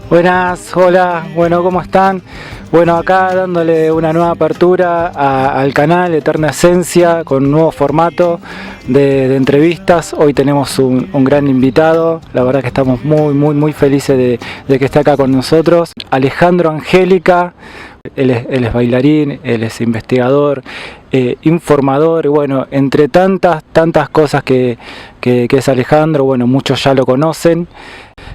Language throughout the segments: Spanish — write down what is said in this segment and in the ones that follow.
Buenas, hola, bueno, ¿cómo están? Bueno, acá dándole una nueva apertura al canal Eterna Esencia con un nuevo formato de entrevistas. Hoy tenemos un gran invitado, la verdad que estamos muy felices de que esté acá con nosotros. Alejandro Angélica, él es bailarín, él es investigador, informador, y bueno, entre tantas cosas que es Alejandro, bueno, muchos ya lo conocen,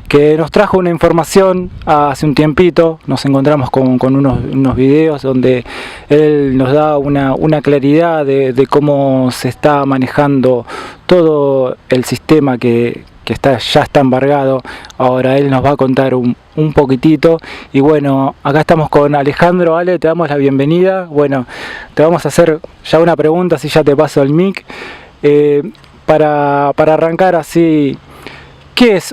que nos trajo una información hace un tiempito. Nos encontramos con unos videos donde él nos da una claridad de cómo se está manejando todo el sistema que ya está embargado. Ahora él nos va a contar un poquitito. Y bueno, acá estamos con Alejandro. Ale, te damos la bienvenida. Bueno, te vamos a hacer ya una pregunta, si ya te paso el mic. Para arrancar así, ¿qué es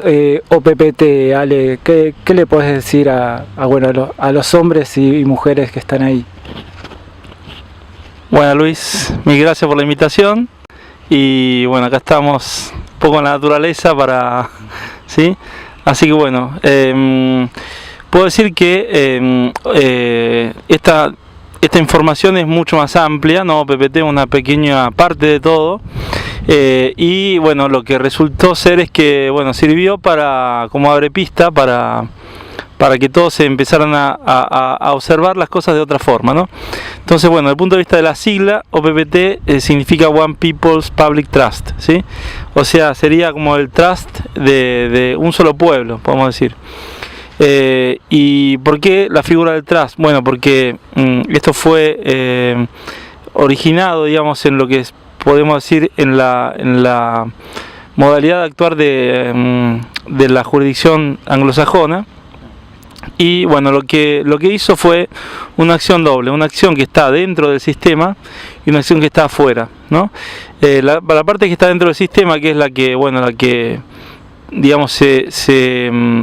OPPT, Ale? ¿Qué le podés decir a los hombres y mujeres que están ahí? Bueno, Luis, mil gracias por la invitación. Y bueno, acá estamos un poco en la naturaleza ¿sí? Así que bueno, puedo decir que esta información es mucho más amplia, ¿no? OPPT es una pequeña parte de todo. Y bueno, lo que resultó ser es que bueno, sirvió como abrepista para que todos se empezaran a observar las cosas de otra forma, ¿no? Entonces bueno, desde el punto de vista de la sigla, OPPT significa One People's Public Trust, ¿sí? O sea, sería como el trust de un solo pueblo, podemos decir. ¿Y por qué la figura del trust? Bueno, porque esto fue originado, digamos, en lo que podemos decir en la modalidad de actuar de la jurisdicción anglosajona. Y bueno, lo que hizo fue una acción doble, una acción que está dentro del sistema y una acción que está afuera, ¿no? La parte que está dentro del sistema, que es la que digamos se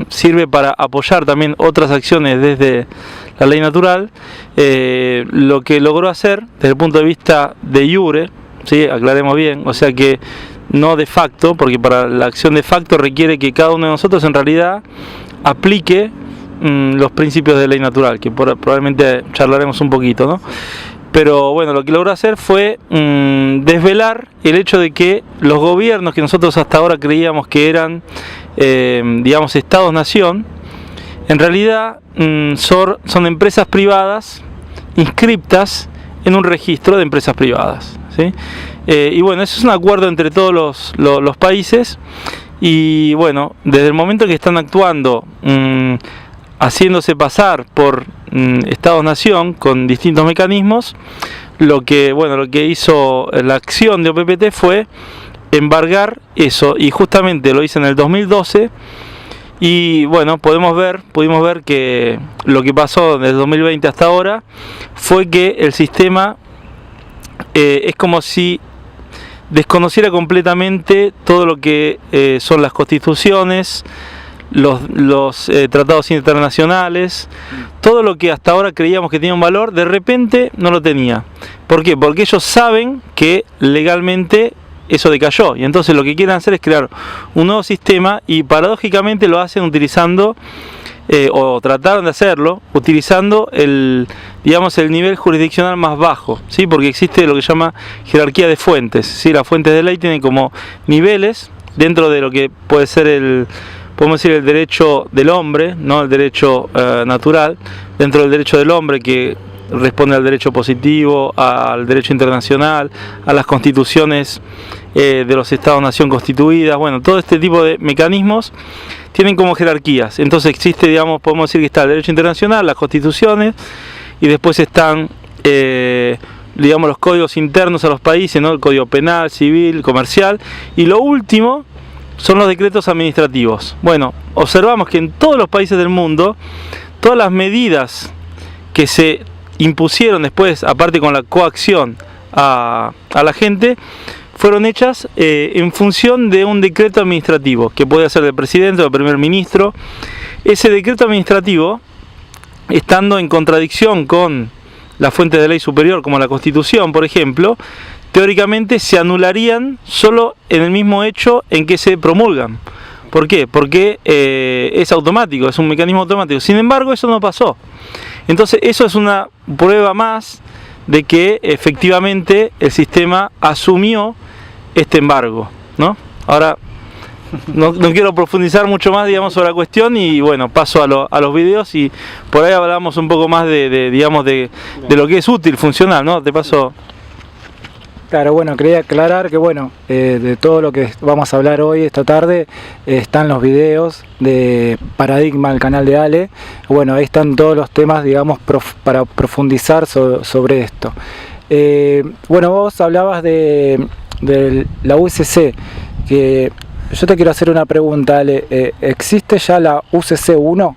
sirve para apoyar también otras acciones desde la ley natural, lo que logró hacer desde el punto de vista de iure, ¿sí? Aclaremos bien, o sea que no de facto, porque para la acción de facto requiere que cada uno de nosotros en realidad aplique los principios de ley natural, que probablemente charlaremos un poquito, ¿no? Pero bueno, lo que logró hacer fue desvelar el hecho de que los gobiernos que nosotros hasta ahora creíamos que eran, digamos, estados-nación, en realidad son empresas privadas inscriptas en un registro de empresas privadas, ¿sí? Y bueno, eso es un acuerdo entre todos los países. Y bueno, desde el momento que están actuando haciéndose pasar por estados-nación con distintos mecanismos, lo que hizo la acción de OPPT fue embargar eso, y justamente lo hizo en el 2012. Y bueno, pudimos ver que lo que pasó desde el 2020 hasta ahora fue que el sistema es como si desconociera completamente todo lo que son las constituciones, los tratados internacionales, todo lo que hasta ahora creíamos que tenía un valor, de repente no lo tenía. ¿Por qué? Porque ellos saben que legalmente eso decayó, y entonces lo que quieren hacer es crear un nuevo sistema, y paradójicamente lo hacen utilizando o trataron de hacerlo utilizando el nivel jurisdiccional más bajo, ¿sí? Porque existe lo que se llama jerarquía de fuentes, ¿sí? Las fuentes de ley tienen como niveles dentro de lo que puede ser podemos decir el derecho del hombre, no el derecho natural, dentro del derecho del hombre, que responde al derecho positivo, al derecho internacional, a las constituciones de los estados-nación constituidas. Bueno, todo este tipo de mecanismos tienen como jerarquías. Entonces existe, digamos, podemos decir que está el derecho internacional, las constituciones, y después están digamos, los códigos internos a los países, ¿no? El código penal, civil, comercial, y lo último son los decretos administrativos. Bueno, observamos que en todos los países del mundo, todas las medidas que se impusieron después, aparte con la coacción a la gente fueron hechas en función de un decreto administrativo, que puede ser del presidente o del primer ministro. Ese decreto administrativo, estando en contradicción con la fuente de ley superior, como la Constitución, por ejemplo, teóricamente se anularían solo en el mismo hecho en que se promulgan. ¿Por qué? Porque es automático, es un mecanismo automático. Sin embargo, eso no pasó. Entonces, eso es una prueba más de que efectivamente el sistema asumió este embargo, ¿no? Ahora, no quiero profundizar mucho más, digamos, sobre la cuestión, y bueno, paso a los videos y por ahí hablamos un poco más digamos, de lo que es útil, funcional, ¿no? Te paso. Claro, bueno, quería aclarar que bueno, de todo lo que vamos a hablar hoy, esta tarde, están los videos de Paradigma, el canal de Ale. Bueno, ahí están todos los temas, digamos, para profundizar sobre esto. Bueno, vos hablabas de la UCC, que yo te quiero hacer una pregunta, Ale. ¿Existe ya la UCC 1?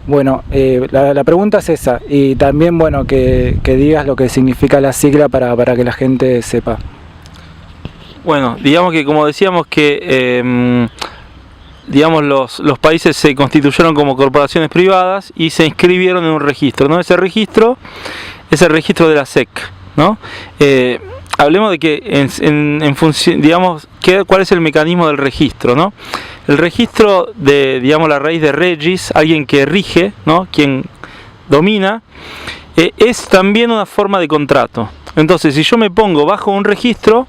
Bueno, la pregunta es esa, y también bueno que digas lo que significa la sigla para que la gente sepa. Bueno, digamos que como decíamos que digamos los países se constituyeron como corporaciones privadas y se inscribieron en un registro, ¿no? Ese registro es el registro de la SEC, ¿no? Hablemos de que en función, digamos, cuál es el mecanismo del registro, ¿no? El registro de, digamos, la raíz de regis, alguien que rige, ¿no? Quien domina, es también una forma de contrato. Entonces, si yo me pongo bajo un registro,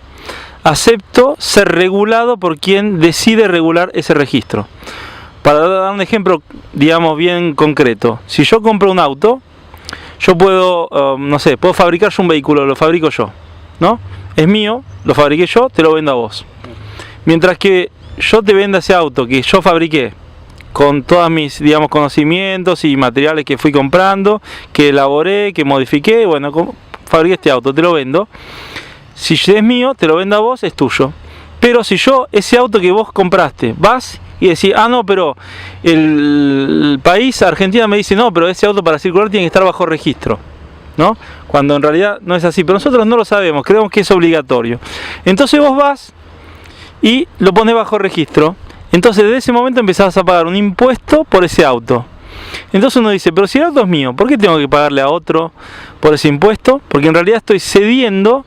acepto ser regulado por quien decide regular ese registro. Para dar un ejemplo, digamos, bien concreto, si yo compro un auto, yo puedo, no sé, puedo fabricar yo un vehículo, lo fabrico yo, ¿no? Es mío, lo fabriqué yo, te lo vendo a vos. Mientras que yo te venda ese auto que yo fabriqué con todos mis, digamos, conocimientos y materiales que fui comprando, que elaboré, que modifiqué, bueno, fabriqué este auto, te lo vendo. Si es mío, te lo vendo a vos, es tuyo. Pero si yo, ese auto que vos compraste, vas y decís, ah no, pero el país, Argentina, me dice, no, pero ese auto para circular tiene que estar bajo registro, ¿no? Cuando en realidad no es así, pero nosotros no lo sabemos, creemos que es obligatorio. Entonces vos vas y lo pones bajo registro. Entonces desde ese momento empezás a pagar un impuesto por ese auto. Entonces uno dice, pero si el auto es mío, ¿por qué tengo que pagarle a otro por ese impuesto? Porque en realidad estoy cediendo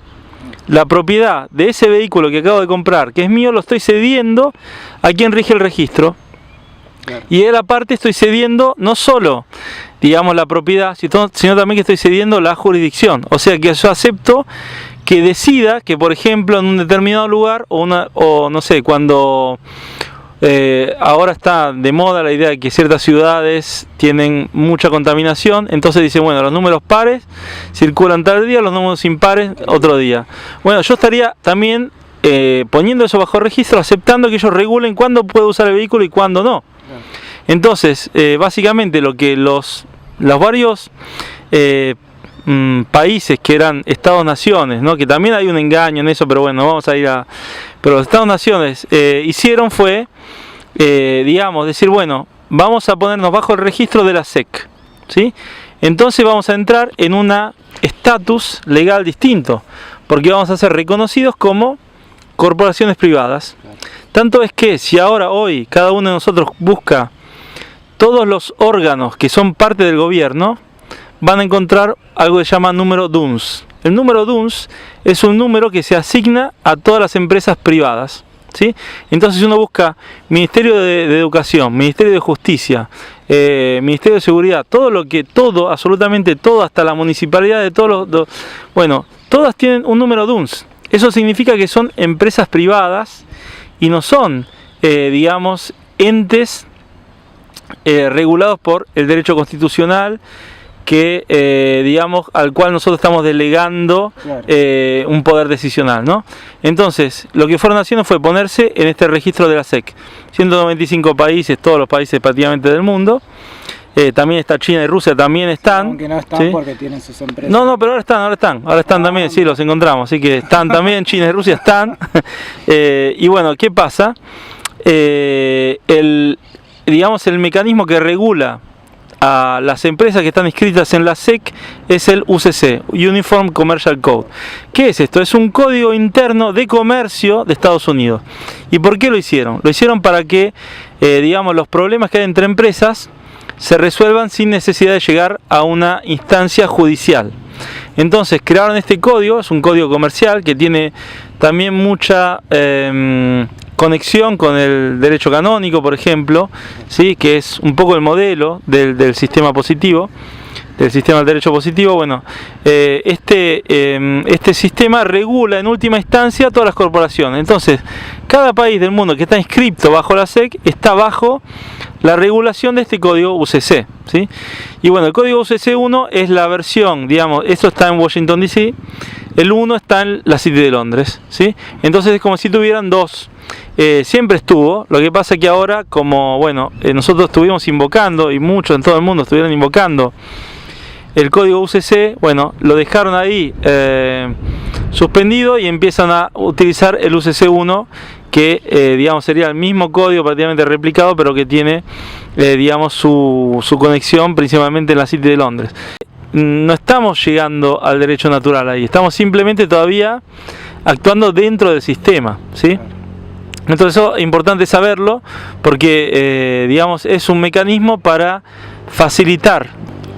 la propiedad de ese vehículo que acabo de comprar, que es mío, lo estoy cediendo a quien rige el registro. Claro. Y de la parte estoy cediendo no solo, digamos, la propiedad, sino también que estoy cediendo la jurisdicción. O sea que yo acepto que decida que, por ejemplo, en un determinado lugar, o no sé, cuando ahora está de moda la idea de que ciertas ciudades tienen mucha contaminación, entonces dicen, bueno, los números pares circulan tal día, los números impares otro día. Bueno, yo estaría también poniendo eso bajo registro, aceptando que ellos regulen cuándo puedo usar el vehículo y cuándo no. Entonces, básicamente lo que los varios países que eran Estados-naciones, ¿no? Que también hay un engaño en eso, pero bueno, vamos a ir a... Pero los Estados-naciones hicieron fue, digamos, decir, bueno, vamos a ponernos bajo el registro de la SEC, ¿sí? Entonces vamos a entrar en un estatus legal distinto, porque vamos a ser reconocidos como corporaciones privadas. Tanto es que si hoy cada uno de nosotros busca todos los órganos que son parte del gobierno, van a encontrar algo que se llama número DUNS. El número DUNS es un número que se asigna a todas las empresas privadas, ¿sí? Entonces uno busca Ministerio de Educación, Ministerio de Justicia, Ministerio de Seguridad, absolutamente todo, hasta la municipalidad de todos bueno, todas tienen un número DUNS. Eso significa que son empresas privadas y no son, digamos, entes regulados por el derecho constitucional, que digamos, al cual nosotros estamos delegando un poder decisional, ¿no? Entonces, lo que fueron haciendo fue ponerse en este registro de la SEC. 195 países, todos los países prácticamente del mundo. También está China y Rusia, también están. Aunque no están, ¿sí? Porque tienen sus empresas. No, pero ahora están también, sí, los encontramos. Así que están también, China y Rusia están. Y bueno, ¿qué pasa? Digamos, el mecanismo que regula a las empresas que están inscritas en la SEC es el UCC, Uniform Commercial Code. ¿Qué es esto? Es un código interno de comercio de Estados Unidos. ¿Y por qué lo hicieron? Lo hicieron para que, digamos, los problemas que hay entre empresas se resuelvan sin necesidad de llegar a una instancia judicial. Entonces crearon este código, es un código comercial que tiene también mucha conexión con el derecho canónico, por ejemplo, ¿sí? Que es un poco el modelo del sistema positivo, del sistema del derecho positivo. Bueno, este sistema regula en última instancia todas las corporaciones. Entonces, cada país del mundo que está inscrito bajo la SEC está bajo la regulación de este código UCC, ¿sí? Y bueno, el código UCC 1 es la versión, digamos, esto está en Washington DC, el 1 está en la City de Londres, ¿sí? Entonces es como si tuvieran dos. Siempre estuvo, lo que pasa es que ahora, como bueno, nosotros estuvimos invocando, y muchos en todo el mundo estuvieron invocando el código UCC, bueno, lo dejaron ahí suspendido y empiezan a utilizar el UCC 1, que digamos sería el mismo código prácticamente replicado, pero que tiene digamos su conexión principalmente en la City de Londres. No estamos llegando al derecho natural ahí, estamos simplemente todavía actuando dentro del sistema, ¿sí? Entonces eso es importante saberlo, porque digamos es un mecanismo para facilitar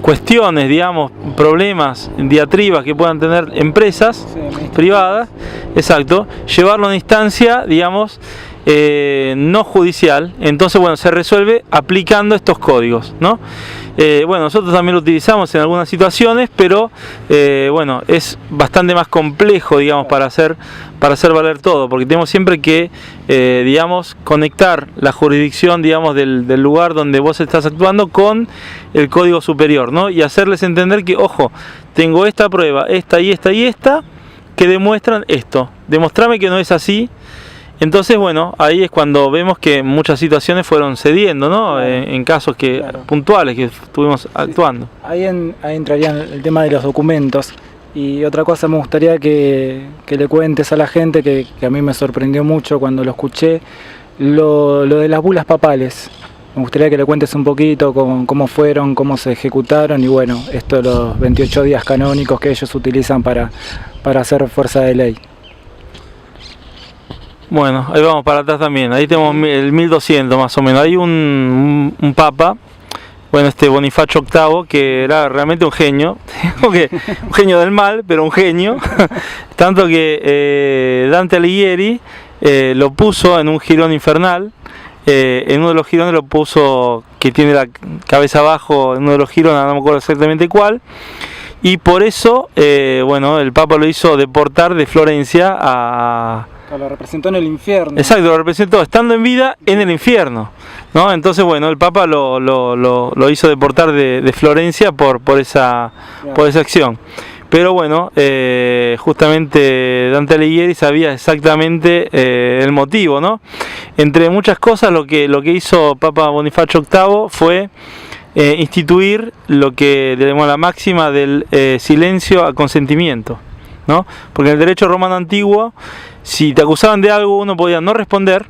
cuestiones, digamos, problemas, diatribas que puedan tener empresas privadas, exacto, llevarlo a una instancia, digamos, no judicial. Entonces, bueno, se resuelve aplicando estos códigos, ¿no? Bueno, nosotros también lo utilizamos en algunas situaciones, pero bueno, es bastante más complejo, digamos, para hacer valer todo, porque tenemos siempre que, digamos, conectar la jurisdicción, digamos, del lugar donde vos estás actuando con el código superior, ¿no? Y hacerles entender que, ojo, tengo esta prueba, esta y esta y esta, que demuestran esto. Demostrame que no es así. Entonces, bueno, ahí es cuando vemos que muchas situaciones fueron cediendo, ¿no? Claro. En casos puntuales que estuvimos actuando. Ahí entraría el tema de los documentos. Y otra cosa me gustaría que le cuentes a la gente, que a mí me sorprendió mucho cuando lo escuché, lo de las bulas papales. Me gustaría que le cuentes un poquito cómo fueron, cómo se ejecutaron y bueno, esto de los 28 días canónicos que ellos utilizan para hacer fuerza de ley. Bueno, ahí vamos para atrás también, ahí tenemos el 1200 más o menos. Hay un papa, bueno, Bonifacio VIII, que era realmente un genio, un genio del mal, pero un genio, tanto que Dante Alighieri lo puso en un jirón infernal. En uno de los jirones lo puso, que tiene la cabeza abajo, en uno de los jirones, no me acuerdo exactamente cuál, y por eso, bueno, el Papa lo hizo deportar de Florencia a... Lo representó en el infierno. Exacto, lo representó estando en vida en el infierno, ¿no? Entonces, bueno, el Papa lo hizo deportar de Florencia por esa acción. Pero bueno, justamente Dante Alighieri sabía exactamente el motivo, ¿no? Entre muchas cosas, lo que hizo Papa Bonifacio VIII fue instituir lo que tenemos la máxima del silencio a consentimiento, ¿no? Porque en el derecho romano antiguo, si te acusaban de algo, uno podía no responder,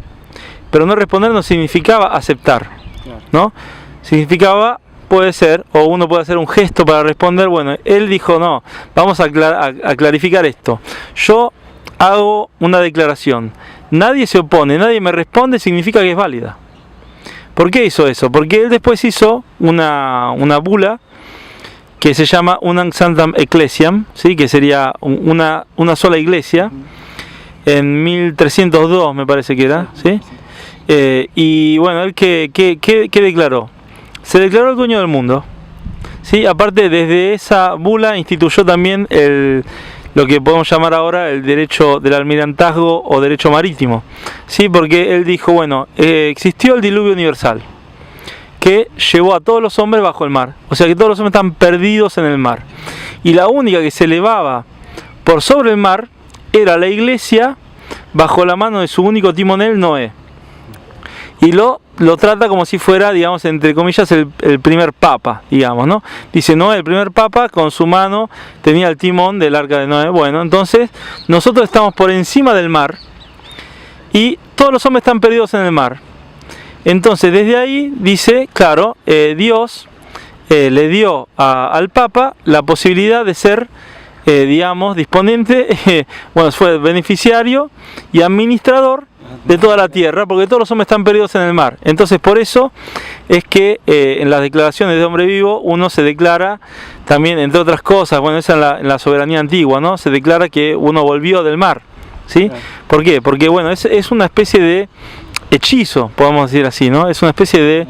pero no responder no significaba aceptar, ¿no? Significaba puede ser, o uno puede hacer un gesto para responder. Bueno, él dijo, no, vamos a clarificar esto. Yo hago una declaración, nadie se opone, nadie me responde, significa que es válida. ¿Por qué hizo eso? Porque él después hizo una bula que se llama Unam Sanctam Ecclesiam, ¿sí? Que sería una sola iglesia, en 1302 me parece que era, ¿sí? Y bueno, él ¿qué declaró? Se declaró el dueño del mundo, ¿sí? Aparte, desde esa bula instituyó también lo que podemos llamar ahora el derecho del almirantazgo o derecho marítimo, ¿sí? Porque él dijo, bueno, existió el diluvio universal que llevó a todos los hombres bajo el mar, o sea que todos los hombres están perdidos en el mar, y la única que se elevaba por sobre el mar era la iglesia bajo la mano de su único timonel, Noé. Y lo trata como si fuera, digamos, entre comillas, el primer papa, digamos, ¿no? Dice, Noé, el primer papa, con su mano tenía el timón del arca de Noé. Bueno, entonces, nosotros estamos por encima del mar y todos los hombres están perdidos en el mar. Entonces, desde ahí, dice, claro, Dios le dio al Papa la posibilidad de ser, digamos, disponente, bueno, fue beneficiario y administrador de toda la tierra, porque todos los hombres están perdidos en el mar. Entonces, por eso es que en las declaraciones de hombre vivo uno se declara también, entre otras cosas, bueno, esa en la soberanía antigua, ¿no? Se declara que uno volvió del mar, ¿sí? ¿Por qué? Porque, bueno, es una especie de hechizo, podemos decir así, ¿no? Es una especie de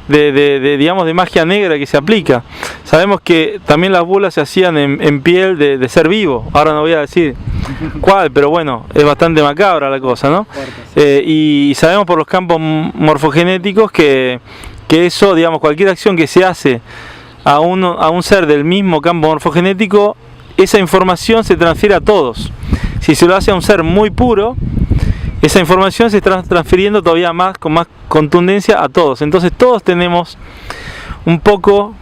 digamos, de magia negra que se aplica. Sabemos que también las bulas se hacían en piel de ser vivo. Ahora no voy a decir cuál, pero bueno, es bastante macabra la cosa, ¿no? Y sabemos por los campos morfogenéticos que eso, digamos, cualquier acción que se hace a un ser del mismo campo morfogenético, esa información se transfiere a todos. Si se lo hace a un ser muy puro, esa información se está transfiriendo todavía más, con más contundencia a todos. Entonces todos tenemos un poco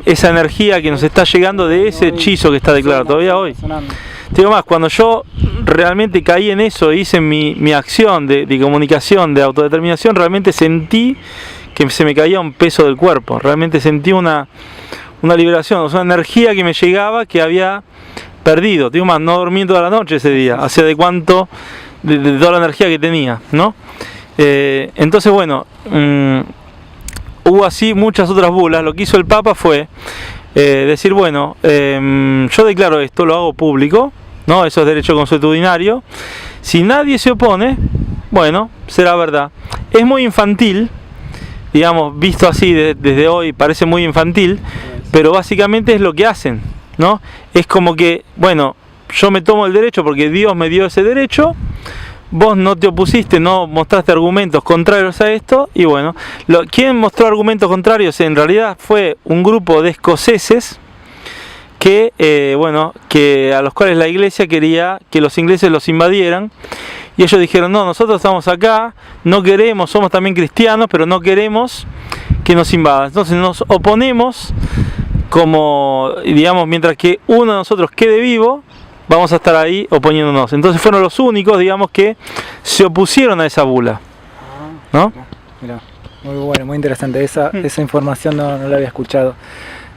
esa energía que nos está llegando de ese hechizo que está declarado todavía hoy. Te digo más, cuando yo realmente caí en eso, hice mi acción de comunicación, de autodeterminación, realmente sentí que se me caía un peso del cuerpo. Realmente sentí una liberación, o sea, una energía que me llegaba que había perdido. Te digo más, no dormí toda la noche ese día, hacia de cuánto... De toda la energía que tenía, ¿no? Entonces, bueno, hubo así muchas otras bulas. Lo que hizo el Papa fue decir, bueno, yo declaro esto, lo hago público, ¿no? Eso es derecho consuetudinario. Si nadie se opone, bueno, será verdad. Es muy infantil, digamos, visto así desde hoy, parece muy infantil, pero básicamente es lo que hacen, ¿no? Es como que, bueno, yo me tomo el derecho porque Dios me dio ese derecho, vos no te opusiste, no mostraste argumentos contrarios a esto, y bueno, ¿quién mostró argumentos contrarios? En realidad fue un grupo de escoceses que, bueno, a los cuales la iglesia quería que los ingleses los invadieran, y ellos dijeron, no, nosotros estamos acá, no queremos, somos también cristianos, pero no queremos que nos invadan. Entonces nos oponemos, como, digamos, mientras que uno de nosotros quede vivo, vamos a estar ahí oponiéndonos. Entonces fueron los únicos, digamos, que se opusieron a esa bula, ¿no? Mirá, muy bueno, muy interesante. Esa información no la había escuchado.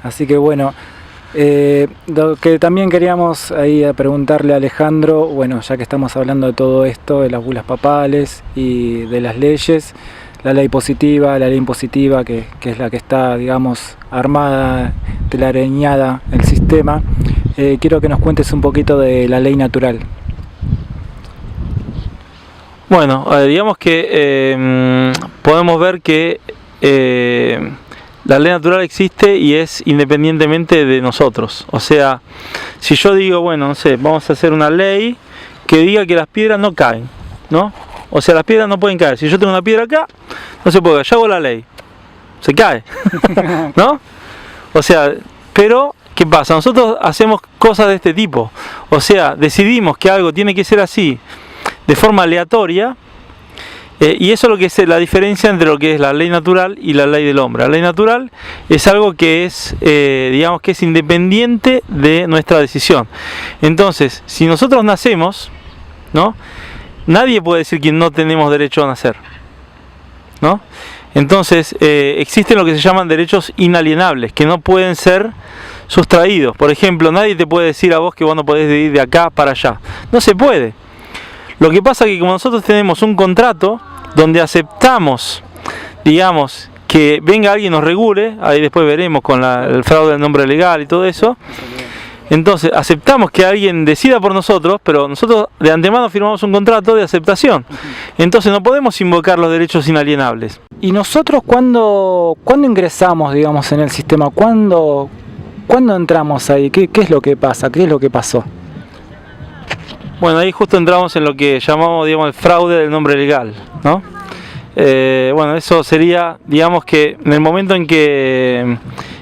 Así que bueno, lo que también queríamos ahí preguntarle a Alejandro, bueno, ya que estamos hablando de todo esto, de las bulas papales y de las leyes, la ley positiva, la ley impositiva, que es la que está, digamos, armada, telarañada el sistema. Quiero que nos cuentes un poquito de la ley natural. Bueno, digamos que podemos ver que la ley natural existe y es independientemente de nosotros. O sea, si yo digo, bueno, no sé, vamos a hacer una ley que diga que las piedras no caen, ¿no? O sea, las piedras no pueden caer. Si yo tengo una piedra acá, no se puede caer. Yo hago la ley, se cae, ¿no? O sea, pero ¿qué pasa? Nosotros hacemos cosas de este tipo. O sea, decidimos que algo tiene que ser así, de forma aleatoria, y eso es lo que es la diferencia entre lo que es la ley natural y la ley del hombre. La ley natural es algo que es, digamos, que es independiente de nuestra decisión. Entonces, si nosotros nacemos, ¿no? Nadie puede decir que no tenemos derecho a nacer, ¿no? Entonces, existen lo que se llaman derechos inalienables, que no pueden ser sustraídos. Por ejemplo, nadie te puede decir a vos que vos no podés ir de acá para allá. No se puede. Lo que pasa es que como nosotros tenemos un contrato donde aceptamos, digamos, que venga alguien y nos regule, ahí después veremos con el fraude del nombre legal y todo eso. Entonces aceptamos que alguien decida por nosotros, pero nosotros de antemano firmamos un contrato de aceptación. Entonces no podemos invocar los derechos inalienables. ¿Y nosotros cuándo ingresamos, digamos, en el sistema? ¿Cuándo entramos ahí? ¿Qué es lo que pasa? ¿Qué es lo que pasó? Bueno, ahí justo entramos en lo que llamamos, digamos, el fraude del nombre legal, ¿no? Bueno, eso sería, digamos, que en el momento en que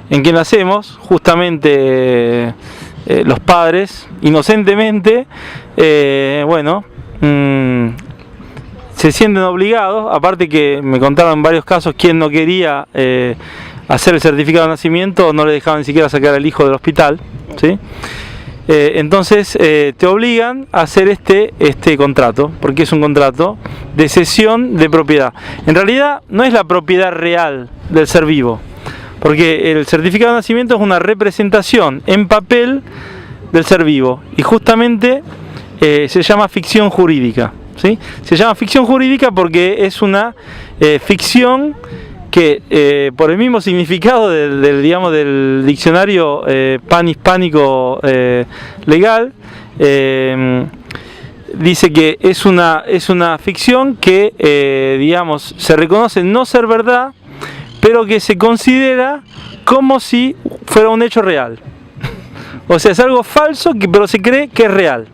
nacemos, justamente los padres, inocentemente, bueno, se sienten obligados, aparte que me contaron en varios casos quien no quería hacer el certificado de nacimiento, no le dejaban ni siquiera sacar al hijo del hospital, ¿sí? Entonces te obligan a hacer este contrato, porque es un contrato de cesión de propiedad. En realidad no es la propiedad real del ser vivo, Porque el certificado de nacimiento es una representación en papel del ser vivo y justamente se llama ficción jurídica, ¿sí? Se llama ficción jurídica porque es una ficción que por el mismo significado del diccionario panhispánico legal, dice que es una ficción que digamos se reconoce no ser verdad, pero que se considera como si fuera un hecho real. O sea, es algo falso, pero se cree que es real.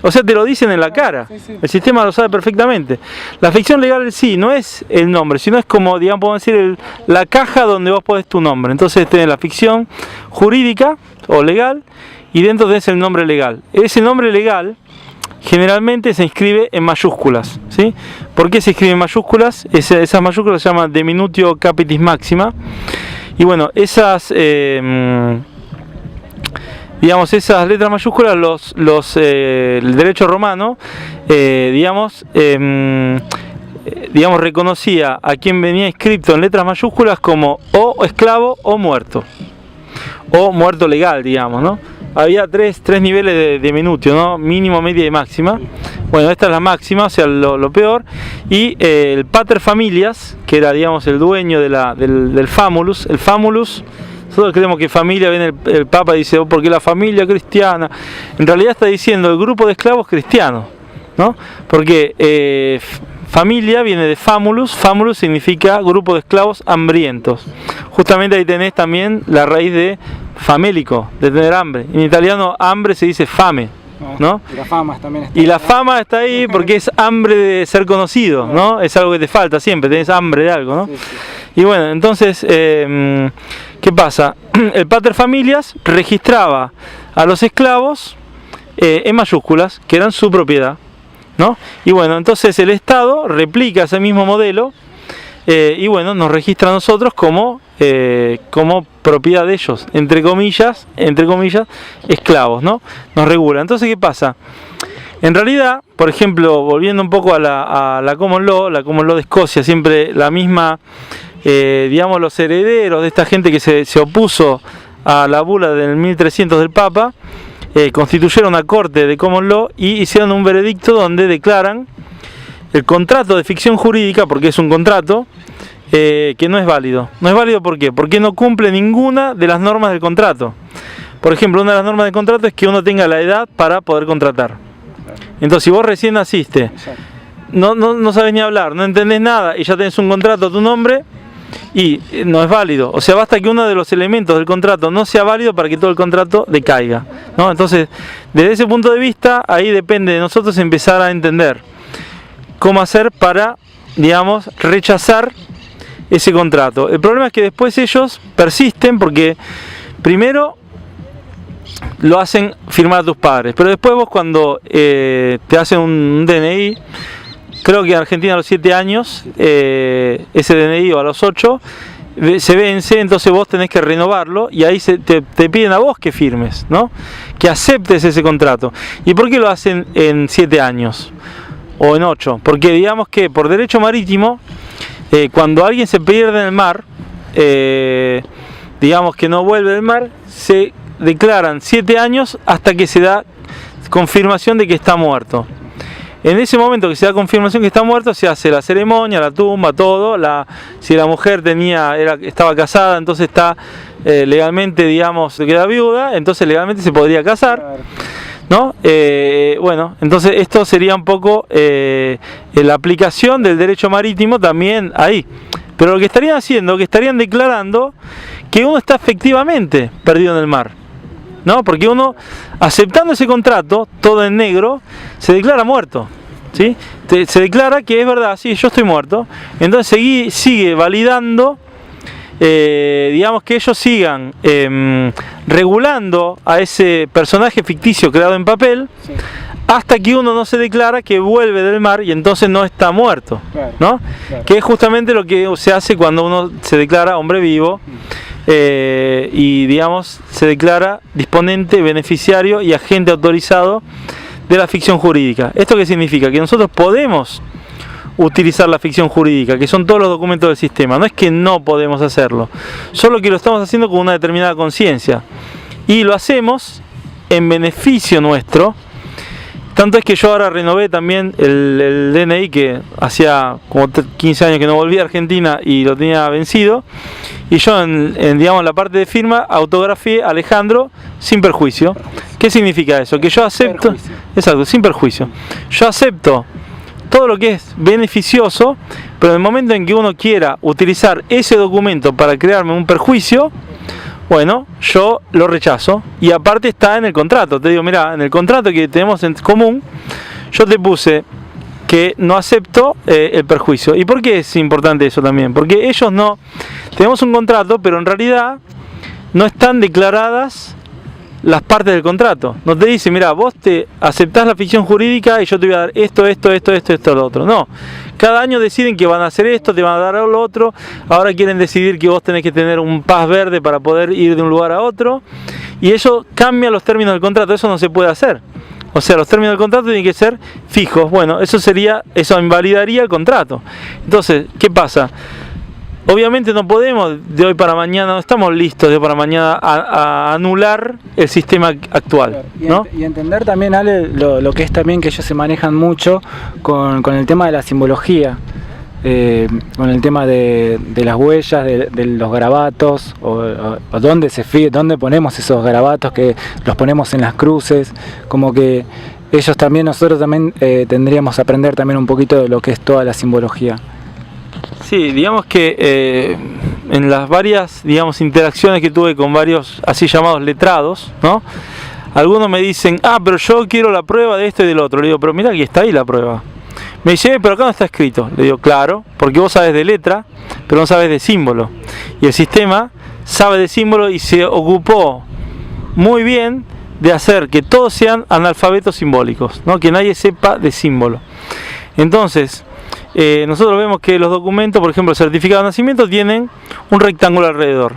O sea, te lo dicen en la cara. El sistema lo sabe perfectamente. La ficción legal sí, no es el nombre, sino es como, digamos, podemos decir, la caja donde vos pones tu nombre. Entonces tenés la ficción jurídica o legal y dentro tenés el nombre legal. Ese nombre legal generalmente se inscribe en mayúsculas, ¿sí? ¿Por qué se escribe en mayúsculas? Esas mayúsculas se llaman Deminutio Capitis Maxima. Y bueno, esas digamos, esas letras mayúsculas, el derecho romano, digamos, reconocía a quien venía inscrito en letras mayúsculas como o esclavo o muerto legal, digamos, ¿no? Había tres niveles de minutio, ¿no? Mínimo, media y máxima. Bueno, esta es la máxima, o sea, lo peor. Y el pater familias, que era, digamos, el dueño del famulus. El famulus, nosotros creemos que familia, viene el Papa y dice, ¿por qué la familia cristiana? En realidad está diciendo el grupo de esclavos cristianos, ¿no? Porque familia viene de famulus. Famulus significa grupo de esclavos hambrientos. Justamente ahí tenés también la raíz de famélico, de tener hambre. En italiano hambre se dice fame, ¿no? Y la fama también está. Y la fama está ahí porque es hambre de ser conocido, ¿no? Es algo que te falta siempre, tenés hambre de algo, ¿no? Sí, sí. Y bueno, entonces, ¿qué pasa? El pater familias registraba a los esclavos en mayúsculas, que eran su propiedad, ¿no? Y bueno, entonces el Estado replica ese mismo modelo y bueno, nos registra a nosotros como propiedad de ellos, entre comillas, esclavos, ¿no? Nos regula. Entonces, ¿qué pasa? En realidad, por ejemplo, volviendo un poco a la Common Law de Escocia, siempre la misma, digamos, los herederos de esta gente que se opuso a la bula del 1300 del Papa, constituyeron una corte de Common Law y hicieron un veredicto donde declaran el contrato de ficción jurídica, porque es un contrato, que no es válido. No es válido, ¿por qué? Porque no cumple ninguna de las normas del contrato. Por ejemplo, una de las normas del contrato es que uno tenga la edad para poder contratar. Entonces, si vos recién naciste, no sabes ni hablar, no entendés nada y ya tenés un contrato a tu nombre, y no es válido. O sea, basta que uno de los elementos del contrato no sea válido para que todo el contrato decaiga, ¿no? Entonces, desde ese punto de vista, ahí depende de nosotros empezar a entender cómo hacer para, digamos, rechazar ese contrato. El problema es que después ellos persisten porque primero lo hacen firmar a tus padres, pero después vos cuando te hacen un DNI, creo que en Argentina a los 7 años, ese DNI o a los 8 se vence, entonces vos tenés que renovarlo y ahí te piden a vos que firmes, ¿no? Que aceptes ese contrato. ¿Y por qué lo hacen en 7 años? O en 8, porque digamos que por derecho marítimo, cuando alguien se pierde en el mar, digamos que no vuelve del mar, se declaran 7 años hasta que se da confirmación de que está muerto. En ese momento que se da confirmación que está muerto, se hace la ceremonia, la tumba, todo. Si la mujer estaba casada, entonces está legalmente, digamos, queda viuda, entonces legalmente se podría casar, ¿no? Bueno, entonces esto sería un poco la aplicación del derecho marítimo también ahí. Pero lo que estarían haciendo, que estarían declarando que uno está efectivamente perdido en el mar, ¿no? Porque uno, aceptando ese contrato, todo en negro, se declara muerto, ¿sí? Se declara que es verdad, sí, yo estoy muerto. Entonces sigue validando, digamos, que ellos sigan regulando a ese personaje ficticio creado en papel, sí, hasta que uno no se declara que vuelve del mar y entonces no está muerto, ¿no? Claro. Que es justamente lo que se hace cuando uno se declara hombre vivo. Y digamos se declara disponente, beneficiario y agente autorizado de la ficción jurídica. ¿Esto qué significa? Que nosotros podemos utilizar la ficción jurídica, que son todos los documentos del sistema. No es que no podemos hacerlo, solo que lo estamos haciendo con una determinada conciencia. Y lo hacemos en beneficio nuestro. Tanto es que yo ahora renové también el DNI, que hacía como 15 años que no volví a Argentina y lo tenía vencido. Y yo en digamos, la parte de firma autografié Alejandro sin perjuicio. ¿Qué significa eso? Que yo acepto... Exacto, sin perjuicio. Yo acepto todo lo que es beneficioso, pero en el momento en que uno quiera utilizar ese documento para crearme un perjuicio, bueno, yo lo rechazo. Y aparte está en el contrato. Te digo, mira, en el contrato que tenemos en común, yo te puse que no acepto el perjuicio. ¿Y por qué es importante eso también? Porque ellos no... Tenemos un contrato, pero en realidad no están declaradas las partes del contrato. No te dice, mira, vos te aceptás la ficción jurídica y yo te voy a dar esto, lo otro. No. Cada año deciden que van a hacer esto, te van a dar lo otro. Ahora quieren decidir que vos tenés que tener un paz verde para poder ir de un lugar a otro. Y eso cambia los términos del contrato. Eso no se puede hacer. O sea, los términos del contrato tienen que ser fijos. Bueno, eso invalidaría el contrato. Entonces, ¿qué pasa? Obviamente no podemos de hoy para mañana, no estamos listos de hoy para mañana a anular el sistema actual, ¿no? Y entender también, Ale, lo que es también que ellos se manejan mucho con el tema de la simbología, con el tema de las huellas, de los garabatos, o dónde ponemos esos garabatos, que los ponemos en las cruces, como que nosotros también tendríamos que aprender también un poquito de lo que es toda la simbología. Sí, digamos que en las varias, interacciones que tuve con varios así llamados letrados, ¿no? Algunos me dicen, pero yo quiero la prueba de esto y del otro. Le digo, pero mira, aquí está ahí la prueba. Me dice, pero acá no está escrito. Le digo, claro, porque vos sabes de letra, pero no sabes de símbolo. Y el sistema sabe de símbolo y se ocupó muy bien de hacer que todos sean analfabetos simbólicos, ¿no? Que nadie sepa de símbolo. Entonces, nosotros vemos que los documentos, por ejemplo el certificado de nacimiento, tienen un rectángulo alrededor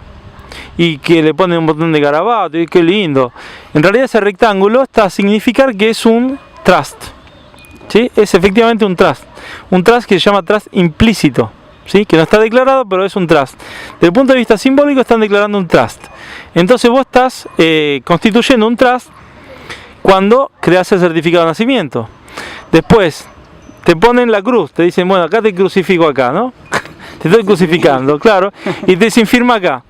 y que le ponen un botón de garabato y qué lindo. En realidad ese rectángulo está a significar que es un trust, ¿sí? Es efectivamente un trust que se llama trust implícito, ¿sí? Que no está declarado, pero es un trust. Desde el punto de vista simbólico están declarando un trust. Entonces vos estás constituyendo un trust cuando creas el certificado de nacimiento. Después te ponen la cruz, te dicen, bueno, acá te crucifico acá, ¿no? Te estoy crucificando, claro, y te dicen firma acá.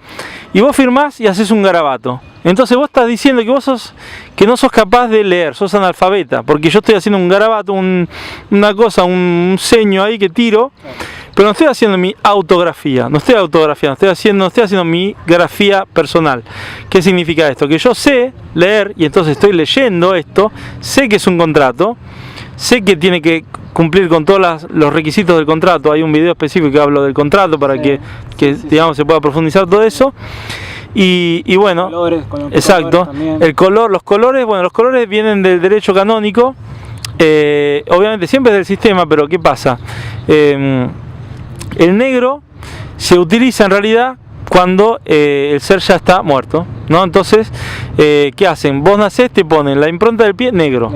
Y vos firmás y haces un garabato. Entonces vos estás diciendo que no sos capaz de leer, sos analfabeta, porque yo estoy haciendo un garabato, una cosa, un seño ahí que tiro, pero no estoy haciendo mi autografía, no estoy haciendo mi grafía personal. ¿Qué significa esto? Que yo sé leer y entonces estoy leyendo esto, sé que es un contrato, sé que tiene que cumplir con todos los requisitos del contrato. Hay un video específico que hablo del contrato para que digamos se pueda profundizar todo eso. Y bueno, exacto, los colores vienen del derecho canónico, obviamente siempre es del sistema, pero ¿qué pasa? El negro se utiliza en realidad cuando el ser ya está muerto, ¿no? Entonces, ¿qué hacen? Vos nacés, te ponen la impronta del pie, negro.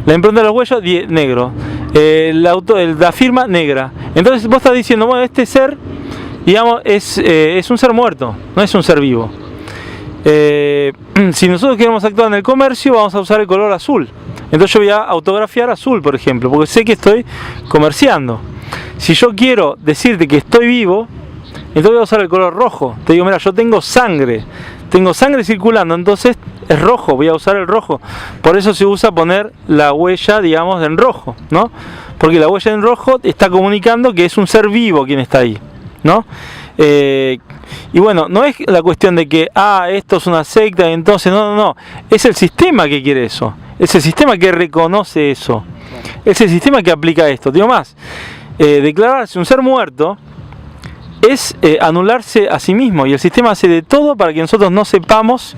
La impronta de los huellos, negro. La firma, negra. Entonces vos estás diciendo, bueno, este ser, digamos, es un ser muerto, no es un ser vivo. Si nosotros queremos actuar en el comercio, vamos a usar el color azul. Entonces yo voy a autografiar azul, por ejemplo, porque sé que estoy comerciando. Si yo quiero decirte que estoy vivo, entonces voy a usar el color rojo. Te digo, mira, yo tengo sangre circulando, entonces es rojo, voy a usar el rojo. Por eso se usa poner la huella, digamos, en rojo, ¿no? Porque la huella en rojo está comunicando que es un ser vivo quien está ahí, ¿no? Y bueno, no es la cuestión de que, esto es una secta, entonces, no. Es el sistema que quiere eso. Es el sistema que reconoce eso. Es el sistema que aplica esto. Digo más, declararse un ser muerto es anularse a sí mismo, y el sistema hace de todo para que nosotros no sepamos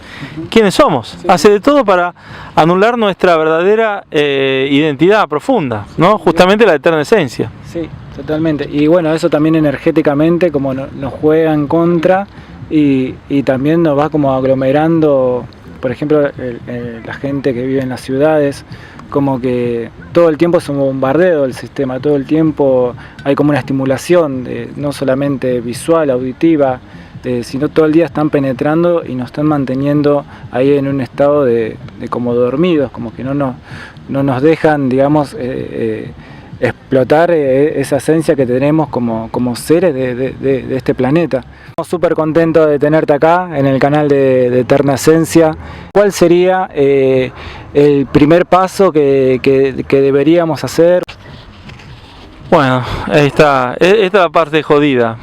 quiénes somos. Sí. Hace de todo para anular nuestra verdadera identidad profunda, ¿no? Justamente la eterna esencia. Sí, totalmente. Y bueno, eso también energéticamente como nos juega en contra y también nos va como aglomerando, por ejemplo, la gente que vive en las ciudades, como que todo el tiempo es un bombardeo del sistema, todo el tiempo hay como una estimulación, no solamente visual, auditiva, sino todo el día están penetrando y nos están manteniendo ahí en un estado de como dormidos, como que no nos dejan, digamos, explotar esa esencia que tenemos como seres de este planeta. Estamos súper contentos de tenerte acá en el canal de Eterna Esencia. ¿Cuál sería el primer paso que deberíamos hacer? Bueno, ahí está, esta es la parte jodida.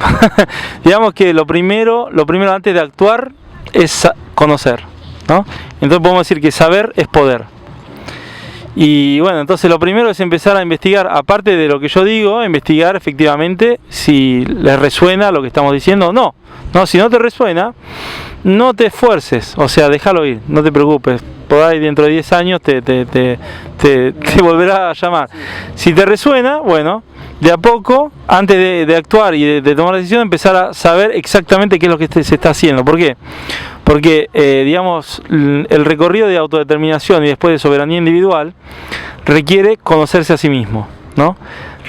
Digamos que lo primero antes de actuar es conocer, ¿no? Entonces podemos decir que saber es poder. Y bueno, entonces lo primero es empezar a investigar, aparte de lo que yo digo, investigar efectivamente si les resuena lo que estamos diciendo o no. No, si no te resuena, no te esfuerces, o sea, déjalo ir, no te preocupes. Por ahí dentro de 10 años te volverá a llamar. Si te resuena, bueno, de a poco, antes de actuar y de tomar la decisión, empezar a saber exactamente qué es lo que se está haciendo. ¿Por qué? Porque, digamos, el recorrido de autodeterminación y después de soberanía individual requiere conocerse a sí mismo, ¿no?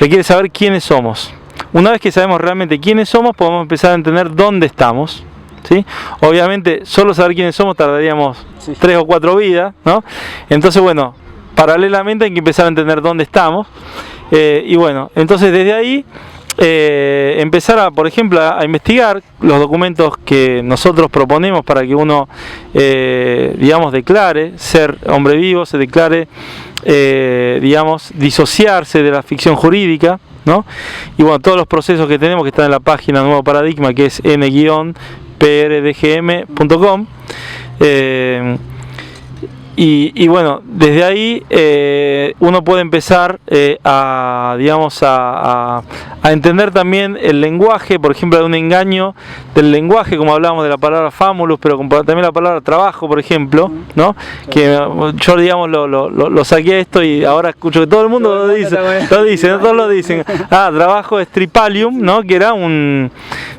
Requiere saber quiénes somos. Una vez que sabemos realmente quiénes somos, podemos empezar a entender dónde estamos, ¿sí? Obviamente, solo saber quiénes somos tardaríamos 3 o 4 vidas, ¿no? Entonces, bueno, paralelamente hay que empezar a entender dónde estamos. Y bueno, entonces desde ahí empezar por ejemplo, a investigar los documentos que nosotros proponemos para que uno, digamos, declare ser hombre vivo, se declare, digamos, disociarse de la ficción jurídica, ¿no? Y bueno, todos los procesos que tenemos que están en la página Nuevo Paradigma, que es n-prdgm.com. Y bueno, desde ahí uno puede empezar a entender también el lenguaje. Por ejemplo, hay un engaño del lenguaje, como hablábamos de la palabra famulus, pero también la palabra trabajo, por ejemplo, ¿no? Que yo, digamos, lo saqué esto y ahora escucho que todo el mundo lo dice, todos lo dicen. Trabajo es tripalium, ¿no? Que era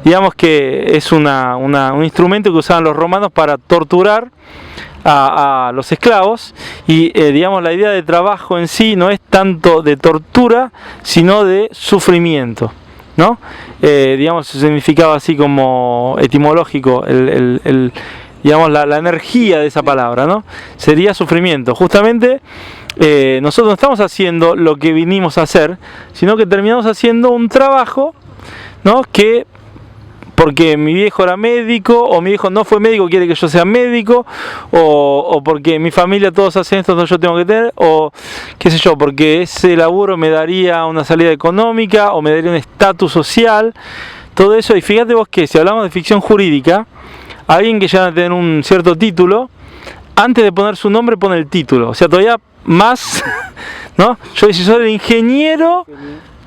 digamos que es un instrumento que usaban los romanos para torturar a los esclavos, y digamos, la idea de trabajo en sí no es tanto de tortura sino de sufrimiento, ¿no? Digamos, su significado así como etimológico, digamos, la energía de esa palabra, ¿no? Sería sufrimiento. Justamente nosotros no estamos haciendo lo que vinimos a hacer, sino que terminamos haciendo un trabajo, ¿no? Que porque mi viejo era médico, o mi viejo no fue médico, quiere que yo sea médico, o porque mi familia todos hacen esto, entonces yo tengo que tener, o qué sé yo, porque ese laburo me daría una salida económica, o me daría un estatus social, todo eso. Y fíjate vos que si hablamos de ficción jurídica, alguien que llega a tener un cierto título, antes de poner su nombre pone el título, o sea, todavía más, ¿no? Yo si soy el ingeniero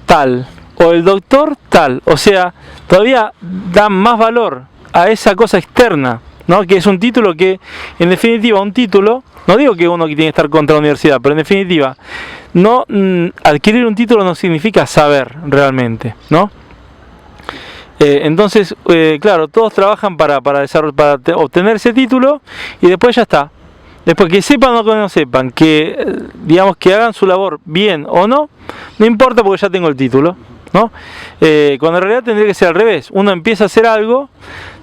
tal, o el doctor tal, o sea, todavía da más valor a esa cosa externa, ¿no? Que es un título que, en definitiva, un título, no digo que uno que tiene que estar contra la universidad, pero en definitiva, no adquirir un título no significa saber realmente, ¿no? Entonces, claro, todos trabajan para obtener ese título y después ya está. Después, que sepan o que no sepan, que digamos que hagan su labor bien o no, no importa porque ya tengo el título, ¿no? Cuando en realidad tendría que ser al revés. Uno empieza a hacer algo,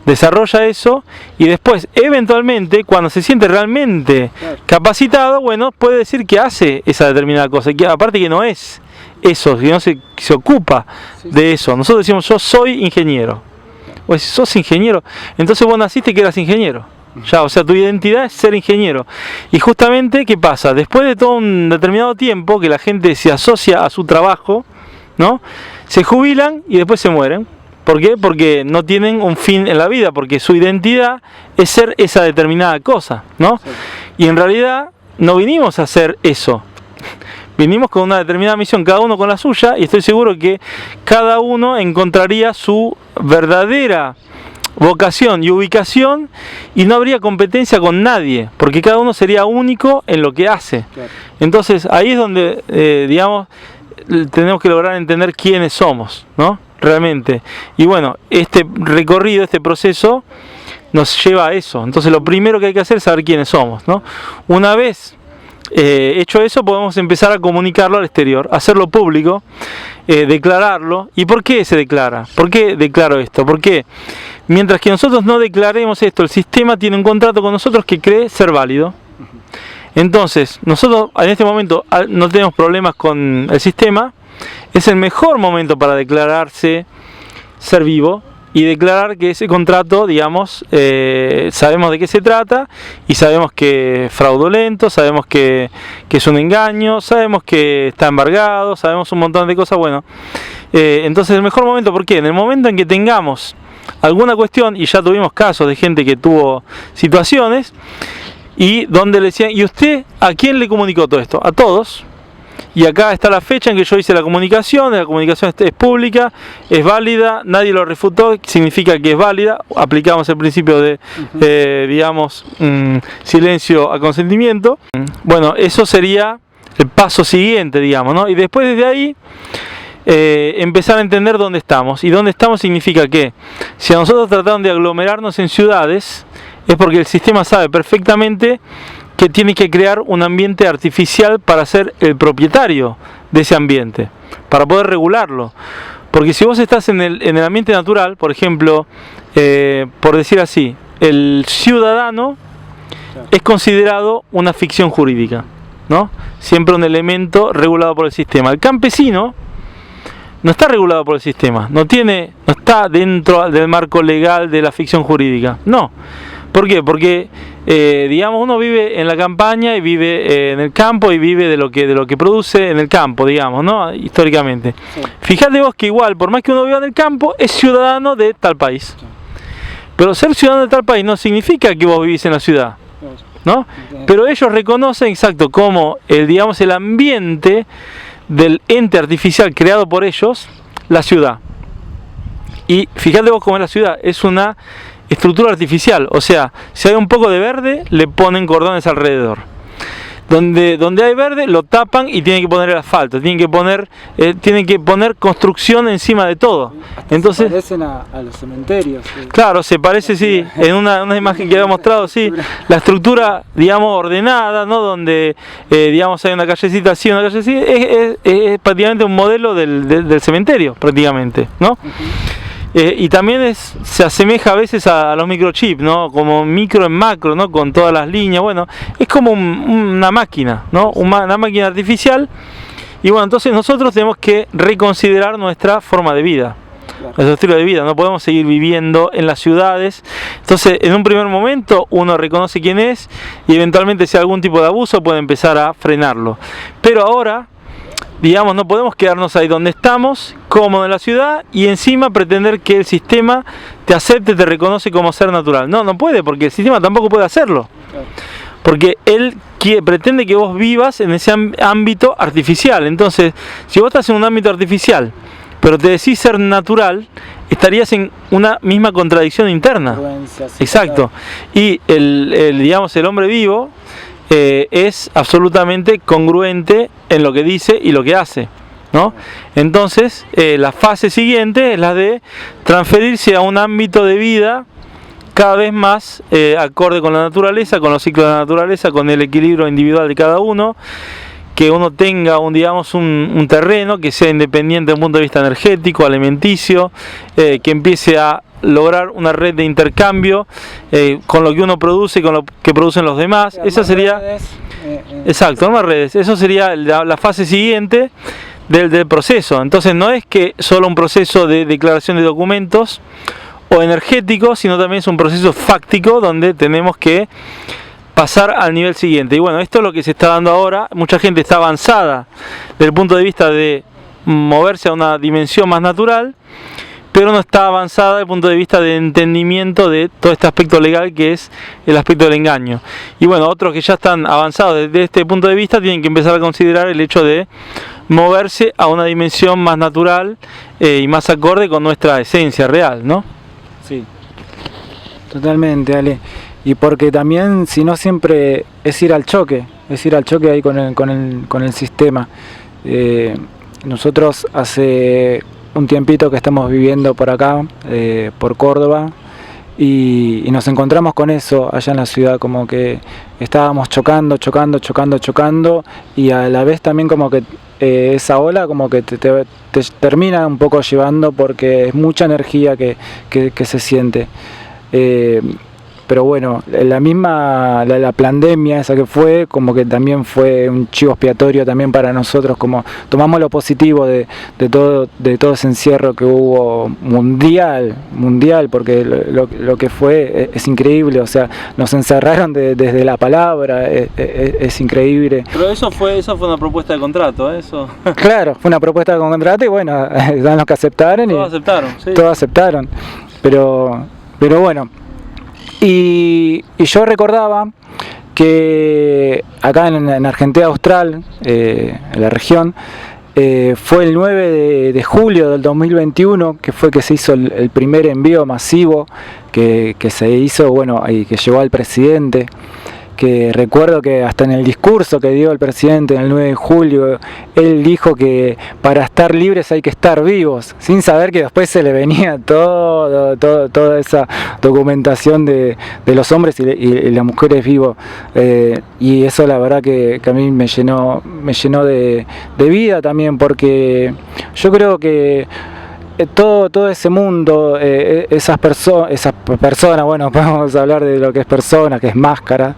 desarrolla eso, y después, eventualmente, cuando se siente realmente capacitado, bueno, puede decir que hace esa determinada cosa, y que aparte que no es eso, que no se ocupa de eso. Nosotros decimos, yo soy ingeniero. O si sos ingeniero, entonces vos naciste que eras ingeniero. Ya, o sea, tu identidad es ser ingeniero. Y justamente, ¿qué pasa? Después de todo un determinado tiempo que la gente se asocia a su trabajo, ¿no? Se jubilan y después se mueren. ¿Por qué? Porque no tienen un fin en la vida, porque su identidad es ser esa determinada cosa, ¿no? Sí. Y en realidad no vinimos a hacer eso. Vinimos con una determinada misión, cada uno con la suya, y estoy seguro que cada uno encontraría su verdadera vocación y ubicación, y no habría competencia con nadie, porque cada uno sería único en lo que hace. Claro. Entonces ahí es donde, digamos, tenemos que lograr entender quiénes somos, ¿no? Realmente. Y bueno, este recorrido, este proceso nos lleva a eso. Entonces lo primero que hay que hacer es saber quiénes somos, ¿no? Una vez hecho eso, podemos empezar a comunicarlo al exterior, hacerlo público, declararlo. ¿Y por qué se declara? ¿Por qué declaro esto? Porque mientras que nosotros no declaremos esto, el sistema tiene un contrato con nosotros que cree ser válido. Entonces, nosotros en este momento no tenemos problemas con el sistema. Es el mejor momento para declararse ser vivo y declarar que ese contrato, digamos, sabemos de qué se trata y sabemos que es fraudulento, sabemos que es un engaño, sabemos que está embargado, sabemos un montón de cosas. Bueno, entonces el mejor momento, ¿por qué? En el momento en que tengamos alguna cuestión, y ya tuvimos casos de gente que tuvo situaciones, y donde le decían, ¿y usted a quién le comunicó todo esto? A todos. Y acá está la fecha en que yo hice la comunicación es pública, es válida, nadie lo refutó, significa que es válida, aplicamos el principio de, digamos, silencio a consentimiento. Bueno, eso sería el paso siguiente, digamos, ¿no? Y después desde ahí, empezar a entender dónde estamos. Y dónde estamos significa que si a nosotros trataron de aglomerarnos en ciudades, es porque el sistema sabe perfectamente que tiene que crear un ambiente artificial para ser el propietario de ese ambiente, para poder regularlo. Porque si vos estás en el ambiente natural, por ejemplo, por decir así, el ciudadano es considerado una ficción jurídica, ¿no? Siempre un elemento regulado por el sistema. El campesino no está regulado por el sistema, no está dentro del marco legal de la ficción jurídica, no. ¿Por qué? Porque digamos, uno vive en la campaña y vive en el campo y vive de lo que produce en el campo, digamos, ¿no? Históricamente. Sí. Fíjate vos que igual, por más que uno viva en el campo, es ciudadano de tal país. Sí. Pero ser ciudadano de tal país no significa que vos vivís en la ciudad, ¿no? Pero ellos reconocen exacto como digamos, el ambiente del ente artificial creado por ellos, la ciudad. Y fíjate vos cómo es la ciudad, es una estructura artificial, o sea, si hay un poco de verde, le ponen cordones alrededor. Donde hay verde, lo tapan y tienen que poner el asfalto, tienen que poner construcción encima de todo. Hasta entonces se parecen a los cementerios. Claro, se parece, sí, en una imagen que había mostrado, sí, la estructura, digamos, ordenada, ¿no? Donde, digamos, hay una callecita así, una calle así, es prácticamente un modelo del cementerio, prácticamente, ¿no? Y también se asemeja a veces a los microchips, ¿no? Como micro en macro, ¿no? Con todas las líneas. Bueno, es como una máquina, ¿no? Una máquina artificial. Y bueno, entonces nosotros tenemos que reconsiderar nuestra forma de vida, nuestro estilo de vida. No podemos seguir viviendo en las ciudades. Entonces, en un primer momento, uno reconoce quién es y eventualmente si hay algún tipo de abuso puede empezar a frenarlo. Pero ahora, digamos, no podemos quedarnos ahí donde estamos, cómodos en la ciudad, y encima pretender que el sistema te acepte, te reconoce como ser natural. No puede, porque el sistema tampoco puede hacerlo. Porque él pretende que vos vivas en ese ámbito artificial. Entonces, si vos estás en un ámbito artificial, pero te decís ser natural, estarías en una misma contradicción interna. Exacto. Y digamos, el hombre vivo es absolutamente congruente en lo que dice y lo que hace, ¿no? Entonces, la fase siguiente es la de transferirse a un ámbito de vida cada vez más acorde con la naturaleza, con los ciclos de la naturaleza, con el equilibrio individual de cada uno, que uno tenga un terreno que sea independiente desde un punto de vista energético, alimenticio, que empiece a lograr una red de intercambio con lo que uno produce y con lo que producen los demás. Esa sería exacto, más redes. Eso sería la fase siguiente del proceso. Entonces no es que solo un proceso de declaración de documentos o energético, sino también es un proceso fáctico donde tenemos que pasar al nivel siguiente. Y bueno, esto es lo que se está dando ahora. Mucha gente está avanzada desde el punto de vista de moverse a una dimensión más natural, pero no está avanzada desde el punto de vista de entendimiento de todo este aspecto legal que es el aspecto del engaño. Y bueno, otros que ya están avanzados desde este punto de vista tienen que empezar a considerar el hecho de moverse a una dimensión más natural y más acorde con nuestra esencia real, ¿no? Sí, totalmente, Ale. Y porque también, si no, siempre es ir al choque ahí con el sistema. Nosotros hace un tiempito que estamos viviendo por acá, por Córdoba, y nos encontramos con eso allá en la ciudad, como que estábamos chocando y a la vez también como que esa ola como que te termina un poco llevando porque es mucha energía que se siente. Pero bueno, la pandemia esa que fue, como que también fue un chivo expiatorio también para nosotros, como tomamos lo positivo de todo ese encierro que hubo mundial, porque lo que fue es increíble, o sea, nos encerraron desde la palabra, es increíble. Pero esa fue una propuesta de contrato, eso. Claro, fue una propuesta de contrato y bueno, dan los que aceptaron. Todos aceptaron, sí. Todos aceptaron, pero bueno. Y yo recordaba que acá en Argentina Austral, en la región, fue el 9 de julio del 2021 que fue que se hizo el primer envío masivo que se hizo, bueno, y que llevó al presidente. Que recuerdo que hasta en el discurso que dio el presidente en el 9 de julio, él dijo que para estar libres hay que estar vivos, sin saber que después se le venía toda esa documentación de los hombres y las mujeres vivos. Y eso la verdad que a mí me llenó de vida también, porque yo creo que todo ese mundo, esas personas, bueno, podemos hablar de lo que es persona, que es máscara,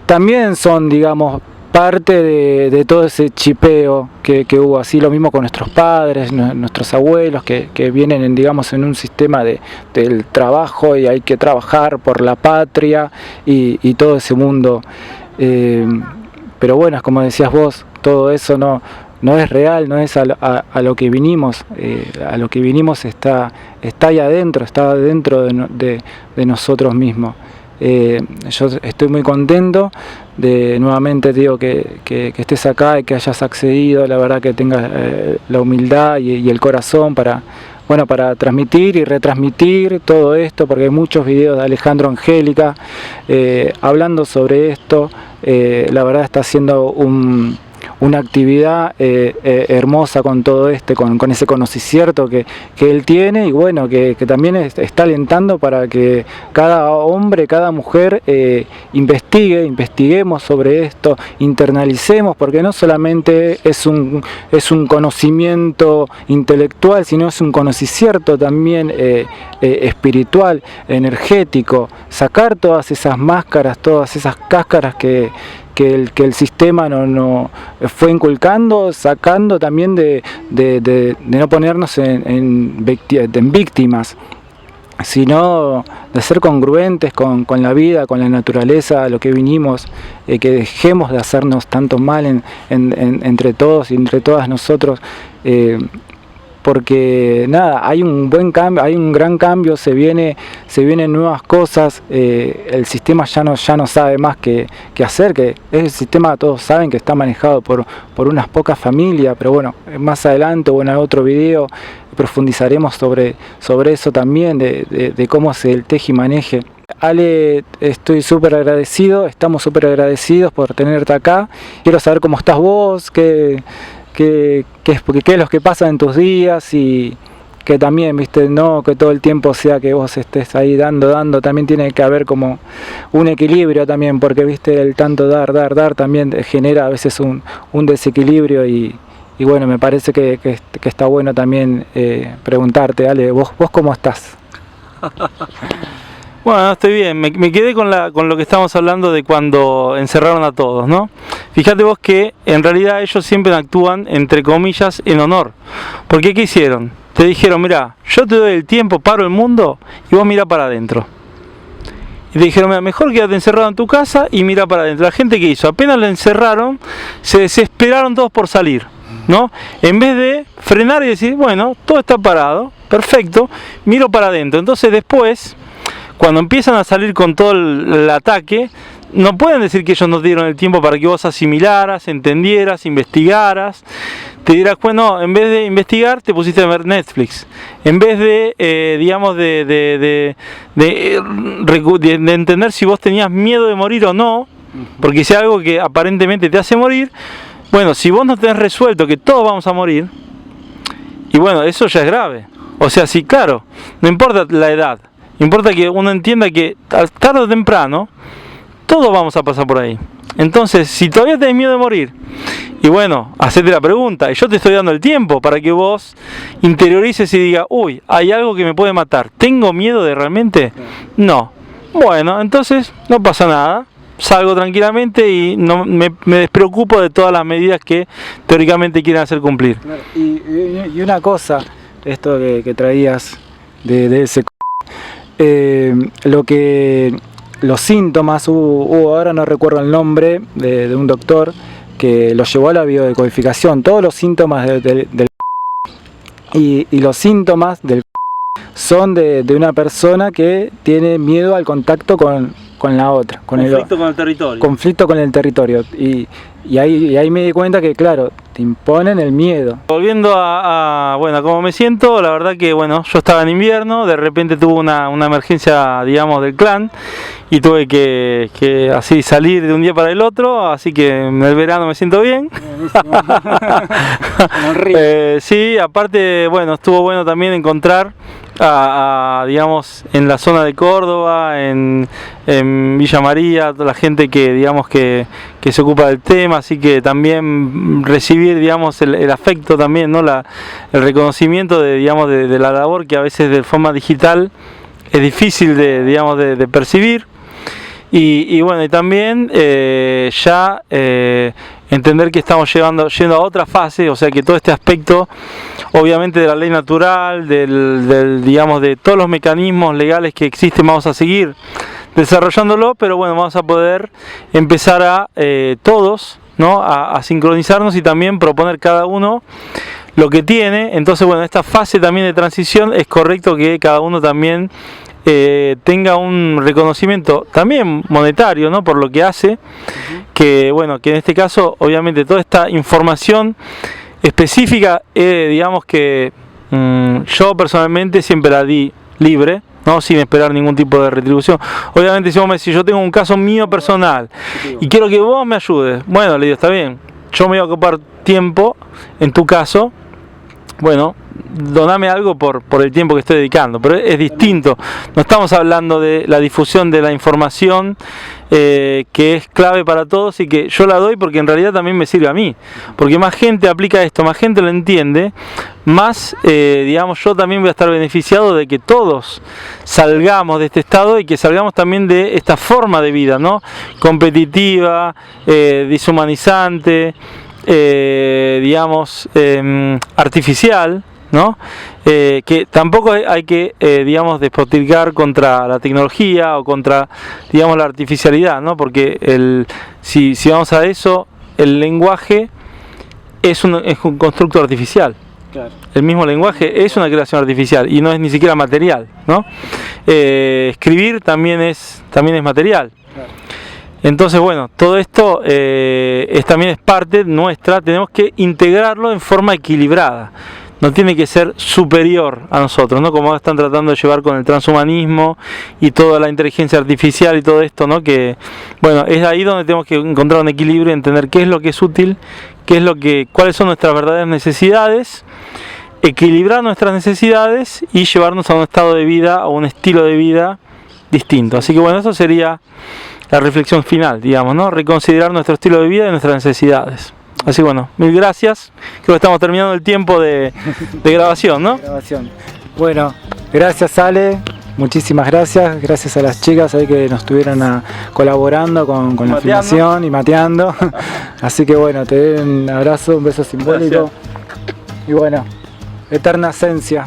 también son, digamos, parte de todo ese chipeo que hubo, así lo mismo con nuestros padres, nuestros abuelos, que vienen digamos, en un sistema del trabajo y hay que trabajar por la patria y todo ese mundo. Pero bueno, es como decías vos, todo eso no es real, no es a lo que vinimos, a lo que vinimos está ahí adentro, está dentro de nosotros mismos. Yo estoy muy contento de nuevamente digo que estés acá y que hayas accedido, la verdad que tengas la humildad y el corazón para transmitir y retransmitir todo esto, porque hay muchos videos de Alejandro Angélica hablando sobre esto. La verdad está haciendo una actividad hermosa con todo con ese conocimiento que él tiene, y bueno, que también está alentando para que cada hombre, cada mujer investiguemos sobre esto, internalicemos, porque no solamente es un conocimiento intelectual, sino es un conocimiento también espiritual, energético, sacar todas esas máscaras, todas esas cáscaras que el sistema no fue inculcando, sacando también de no ponernos en víctimas, sino de ser congruentes con la vida, con la naturaleza, lo que vinimos, que dejemos de hacernos tanto mal entre todos y entre todas nosotros. Porque nada, hay un buen cambio, hay un gran cambio, se vienen nuevas cosas, el sistema ya no sabe más qué hacer, que el sistema todos saben que está manejado por unas pocas familias, pero bueno, más adelante o en otro video profundizaremos sobre eso también, de cómo se el teje y maneje. Ale, estoy súper agradecido, estamos súper agradecidos por tenerte acá. Quiero saber cómo estás vos, qué es lo que pasa en tus días, y que también, viste, no que todo el tiempo sea que vos estés ahí dando, también tiene que haber como un equilibrio también, porque viste, el tanto dar también genera a veces un desequilibrio, y bueno, me parece que está bueno también preguntarte, Ale, vos cómo estás. Bueno, estoy bien, me quedé con lo que estamos hablando de cuando encerraron a todos, ¿no? Fíjate vos que en realidad ellos siempre actúan, entre comillas, en honor. Porque ¿qué hicieron? Te dijeron, mira, yo te doy el tiempo, paro el mundo y vos mirá para adentro. Y te dijeron, mira, mejor quédate encerrado en tu casa y mirá para adentro. La gente que hizo, apenas lo encerraron, se desesperaron todos por salir, ¿no? En vez de frenar y decir, bueno, todo está parado, perfecto, miro para adentro. Entonces después, cuando empiezan a salir con todo el ataque, no pueden decir que ellos nos dieron el tiempo para que vos asimilaras, entendieras, investigaras. Te dirás, bueno, en vez de investigar te pusiste a ver Netflix. En vez de entender si vos tenías miedo de morir o no, porque si algo que aparentemente te hace morir, bueno, si vos no tenés resuelto que todos vamos a morir, y bueno, eso ya es grave. O sea, sí, claro, no importa la edad. Importa que uno entienda que tarde o temprano todos vamos a pasar por ahí. Entonces, si todavía tenés miedo de morir, y bueno, hacete la pregunta, y yo te estoy dando el tiempo para que vos interiorices y digas, uy, hay algo que me puede matar, ¿tengo miedo de realmente? No. Bueno, entonces no pasa nada, salgo tranquilamente y no me despreocupo de todas las medidas que teóricamente quieren hacer cumplir. Y una cosa, esto que traías de ese... los síntomas, ahora no recuerdo el nombre de un doctor que lo llevó a la biodecodificación, todos los síntomas y los síntomas del son de una persona que tiene miedo al contacto con la otra, conflicto con el territorio. Conflicto con el territorio. Y ahí me di cuenta que, claro, te imponen el miedo. Volviendo a cómo me siento, la verdad que, bueno, yo estaba en invierno, de repente tuve una emergencia, digamos, del clan, y tuve que así salir de un día para el otro, así que en el verano me siento bien. Sí, aparte, bueno, estuvo bueno también encontrar digamos, en la zona de Córdoba, en Villa María, toda la gente que, digamos, que se ocupa del tema, así que también recibir, digamos, el afecto también, ¿no? El reconocimiento digamos, de la labor que a veces de forma digital es difícil digamos, de percibir. Y bueno, y también entender que estamos yendo a otra fase, o sea que todo este aspecto, obviamente de la ley natural, digamos, de todos los mecanismos legales que existen, vamos a seguir desarrollándolo, pero bueno, vamos a poder empezar a todos, ¿no? a sincronizarnos y también proponer cada uno lo que tiene. Entonces, bueno, esta fase también de transición es correcto que cada uno también tenga un reconocimiento también monetario, ¿no? Por lo que hace, que bueno, que en este caso obviamente toda esta información específica, digamos que yo personalmente siempre la di libre, ¿no? Sin esperar ningún tipo de retribución. Obviamente si vos me decís, yo tengo un caso mío personal y quiero que vos me ayudes, bueno, le digo, está bien, yo me voy a ocupar tiempo en tu caso, bueno, doname algo por el tiempo que estoy dedicando, pero es distinto. No estamos hablando de la difusión de la información que es clave para todos y que yo la doy porque en realidad también me sirve a mí, porque más gente aplica esto, más gente lo entiende, más digamos, yo también voy a estar beneficiado de que todos salgamos de este estado y que salgamos también de esta forma de vida, ¿no? Competitiva, deshumanizante, digamos, artificial, ¿no? Que tampoco hay que, digamos, despotricar contra la tecnología o contra, digamos, la artificialidad, ¿no? Porque si vamos a eso, el lenguaje es un constructo artificial. Claro. El mismo lenguaje es una creación artificial y no es ni siquiera material, ¿no? Escribir también es material. Claro. Entonces, bueno, todo esto también es parte nuestra, tenemos que integrarlo en forma equilibrada. No tiene que ser superior a nosotros, ¿no? Como están tratando de llevar con el transhumanismo y toda la inteligencia artificial y todo esto, ¿no? Que, bueno, es ahí donde tenemos que encontrar un equilibrio y entender qué es lo que es útil, cuáles son nuestras verdaderas necesidades, equilibrar nuestras necesidades y llevarnos a un estado de vida, a un estilo de vida distinto. Así que, bueno, eso sería la reflexión final, digamos, ¿no? Reconsiderar nuestro estilo de vida y nuestras necesidades. Así bueno, mil gracias. Creo que estamos terminando el tiempo de grabación, ¿no? Bueno, gracias Ale, muchísimas gracias. Gracias a las chicas ahí que nos estuvieron colaborando con la filmación y mateando. Así que bueno, te doy un abrazo, un beso simbólico. Gracias. Y bueno, eterna esencia.